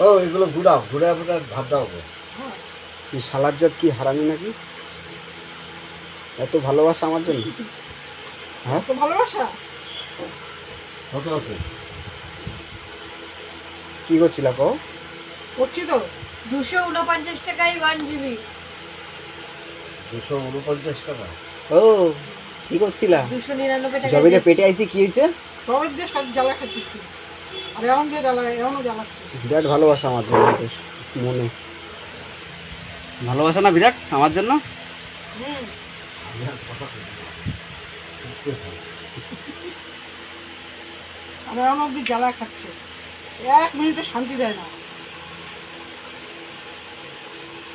ও এগুলো ঘুরাও, ঘুরে ভাত দাও। কি সালাদ জাত কি হারামি নাকি? এত ভালোবাসা আমার জন্য? হ্যাঁ তো ভালোবাসা। কত আছে? কি করছিলা কও? করছি তো। 249 টাকায় 1 GB। 249 টাকা। ও কি করছিলা? 299 টাকা। জবিতে পেটে আইছি, কি হয়েছে? টমেটো দিয়ে সব জ্বালা খাচ্ছি। আর এখন দিয়ে এখনও জ্বালাচ্ছি। বিরাট ভালোবাসা আমার জন্য তোর মনে। ভালোবাসা না বিরাট আমার জন্য? হুম। আমি আর কথা বলবো না। চুপ করে থাক। আর এখন অব্দি জ্বালা খাচ্ছে, 1 মিনিটে শান্তি দেয় না।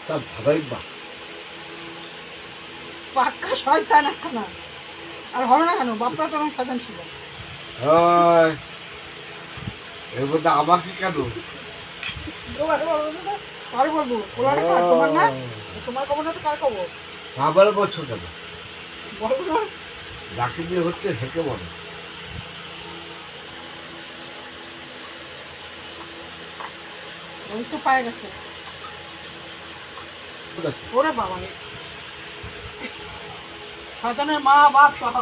তা ভাবাই বা পাক্কা শয়তান একখানা। আর হবে না কেন, বাপরা তো আমার শয়তান ছিল। এর মধ্যে আমাকে কেন? কার বলবো? ওলাটা কার, তোমার না? তোমার খবর না তো কার খবর? আবার বলছো কেন? বলবো না। যাকে দিয়ে হচ্ছে সেকে বলো। ওই তো পায়ে গেছে। ওরে বাবা, শয়তানের মা বাপ সহ।